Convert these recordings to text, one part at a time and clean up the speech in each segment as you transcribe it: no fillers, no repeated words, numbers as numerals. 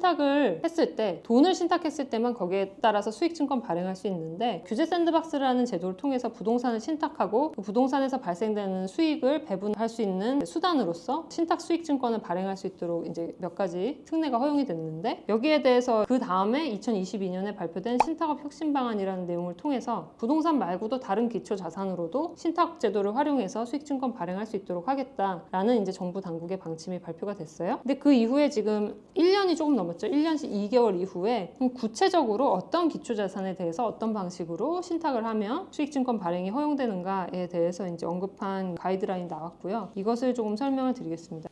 신탁을 했을 때 돈을 신탁했을 때만 거기에 따라서 수익증권 발행할 수 있는데 규제 샌드박스라는 제도를 통해서 부동산을 신탁하고 그 부동산에서 발생되는 수익을 배분할 수 있는 수단으로서 신탁 수익증권을 발행할 수 있도록 이제 몇 가지 특례가 허용이 됐는데 여기에 대해서 그 다음에 2022년에 발표된 신탁업 혁신 방안이라는 내용을 통해서 부동산 말고도 다른 기초 자산으로도 신탁 제도를 활용해서 수익증권 발행할 수 있도록 하겠다라는 이제 정부 당국의 방침이 발표가 됐어요. 근데 그 이후에 지금 1년이 조금 넘었죠. 1년 2개월 이후에 구체적으로 어떤 기초 자산에 대해서 어떤 방식으로 신탁을 하면 수익증권 발행이 허용되는가에 대해서 이제 언급한 가이드라인이 나왔고요. 이것을 조금 설명을 드리겠습니다.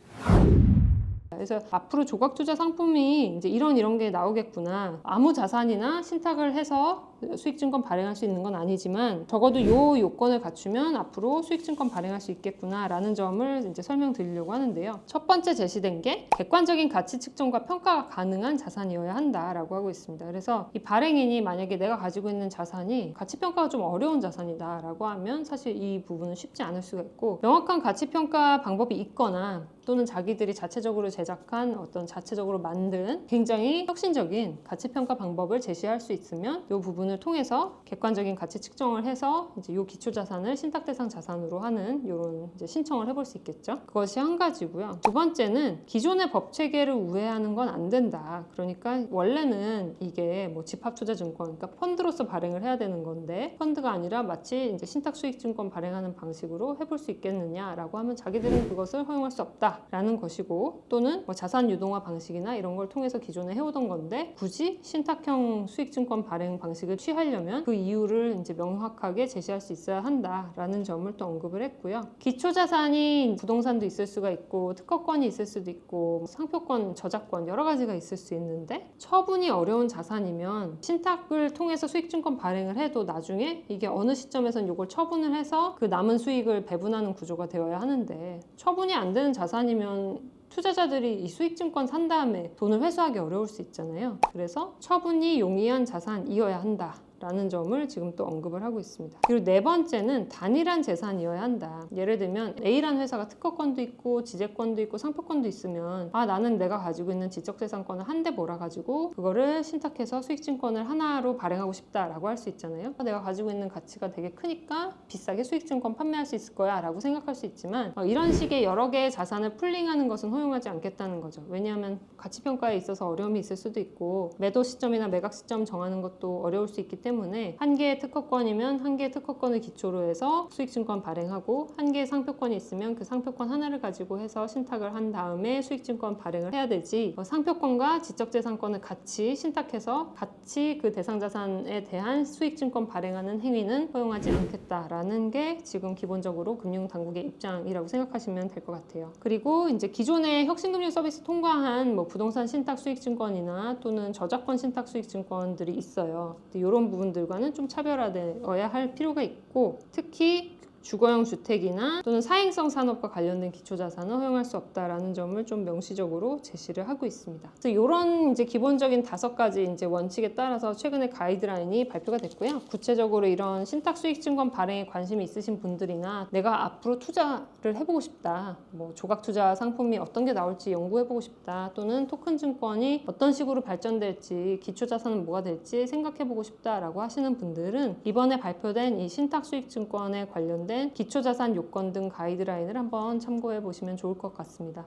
그래서 앞으로 조각투자 상품이 이제 이런 게 나오겠구나. 아무 자산이나 신탁을 해서 수익증권 발행할 수 있는 건 아니지만 적어도 요 요건을 갖추면 앞으로 수익증권 발행할 수 있겠구나 라는 점을 이제 설명드리려고 하는데요. 첫 번째 제시된 게 객관적인 가치 측정과 평가가 가능한 자산이어야 한다라고 하고 있습니다. 그래서 이 발행인이 만약에 내가 가지고 있는 자산이 가치평가가 좀 어려운 자산이다 라고 하면 사실 이 부분은 쉽지 않을 수가 있고 명확한 가치평가 방법이 있거나 또는 자기들이 자체적으로 제작한 어떤 자체적으로 만든 굉장히 혁신적인 가치평가 방법을 제시할 수 있으면 이 부분을 통해서 객관적인 가치 측정을 해서 이제 이 기초 자산을 신탁 대상 자산으로 하는 이런 이제 신청을 해볼 수 있겠죠. 그것이 한 가지고요. 두 번째는 기존의 법 체계를 우회하는 건 안 된다. 그러니까 원래는 이게 뭐 집합투자증권, 그러니까 펀드로서 발행을 해야 되는 건데 펀드가 아니라 마치 이제 신탁 수익증권 발행하는 방식으로 해볼 수 있겠느냐라고 하면 자기들은 그것을 허용할 수 없다라는 것이고 또는 뭐 자산 유동화 방식이나 이런 걸 통해서 기존에 해오던 건데 굳이 신탁형 수익증권 발행 방식을 취하려면 그 이유를 이제 명확하게 제시할 수 있어야 한다라는 점을 또 언급을 했고요. 기초자산이 부동산도 있을 수가 있고 특허권이 있을 수도 있고 상표권, 저작권 여러 가지가 있을 수 있는데 처분이 어려운 자산이면 신탁을 통해서 수익증권 발행을 해도 나중에 이게 어느 시점에선 이걸 처분을 해서 그 남은 수익을 배분하는 구조가 되어야 하는데 처분이 안 되는 자산이면 투자자들이 이 수익증권 산 다음에 돈을 회수하기 어려울 수 있잖아요. 그래서 처분이 용이한 자산이어야 한다. 라는 점을 지금 또 언급을 하고 있습니다. 그리고 네 번째는 단일한 재산이어야 한다. 예를 들면 A라는 회사가 특허권도 있고 지재권도 있고 상표권도 있으면 나는 내가 가지고 있는 지적재산권을 한 대 몰아가지고 그거를 신탁해서 수익증권을 하나로 발행하고 싶다라고 할 수 있잖아요. 내가 가지고 있는 가치가 되게 크니까 비싸게 수익증권 판매할 수 있을 거야 라고 생각할 수 있지만 이런 식의 여러 개의 자산을 풀링하는 것은 허용하지 않겠다는 거죠. 왜냐하면 가치평가에 있어서 어려움이 있을 수도 있고 매도 시점이나 매각 시점 정하는 것도 어려울 수 있기 때문에 한 개의 특허권이면 한 개의 특허권을 기초로 해서 수익증권 발행하고 한 개의 상표권이 있으면 그 상표권 하나를 가지고 해서 신탁을 한 다음에 수익증권 발행을 해야 되지 상표권과 지적재산권을 같이 신탁해서 같이 그 대상자산에 대한 수익증권 발행하는 행위는 허용하지 않겠다라는 게 지금 기본적으로 금융당국의 입장이라고 생각하시면 될 것 같아요. 그리고 이제 기존의 혁신금융 서비스 통과한 뭐 부동산 신탁 수익증권이나 또는 저작권 신탁 수익증권들이 있어요. 이런 부분들과는 좀 차별화되어야 할 필요가 있고 특히 주거용 주택이나 또는 사행성 산업과 관련된 기초자산은 허용할 수 없다라는 점을 좀 명시적으로 제시를 하고 있습니다. 그래서 이런 이제 기본적인 5가지 이제 원칙에 따라서 최근에 가이드라인이 발표가 됐고요. 구체적으로 이런 신탁 수익증권 발행에 관심이 있으신 분들이나 내가 앞으로 투자를 해보고 싶다, 뭐 조각투자 상품이 어떤 게 나올지 연구해보고 싶다, 또는 토큰 증권이 어떤 식으로 발전될지, 기초자산은 뭐가 될지 생각해보고 싶다라고 하시는 분들은 이번에 발표된 이 신탁 수익증권에 관련된 기초자산 요건 등 가이드라인을 한번 참고해 보시면 좋을 것 같습니다.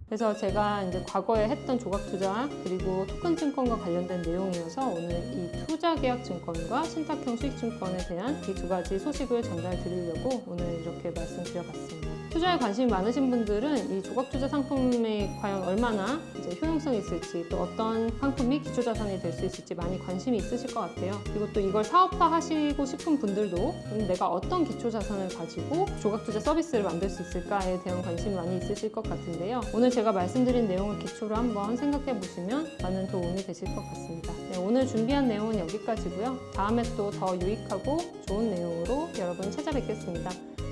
그래서 제가 이제 과거에 했던 조각투자 그리고 토큰증권과 관련된 내용이어서 오늘 이 투자계약증권과 신탁형 수익증권에 대한 이 2가지 소식을 전달 드리려고 오늘 이렇게 말씀드려봤습니다. 투자에 관심이 많으신 분들은 이 조각투자 상품이 과연 얼마나 이제 효용성이 있을지 또 어떤 상품이 기초자산이 될 수 있을지 많이 관심이 있으실 것 같아요. 그리고 또 이걸 사업화하시고 싶은 분들도 내가 어떤 기초자산을 가지고 조각투자 서비스를 만들 수 있을까에 대한 관심이 많이 있으실 것 같은데요. 오늘 제가 말씀드린 내용을 기초로 한번 생각해 보시면 많은 도움이 되실 것 같습니다. 네, 오늘 준비한 내용은 여기까지고요. 다음에 또 더 유익하고 좋은 내용으로 여러분 찾아뵙겠습니다.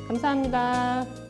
감사합니다.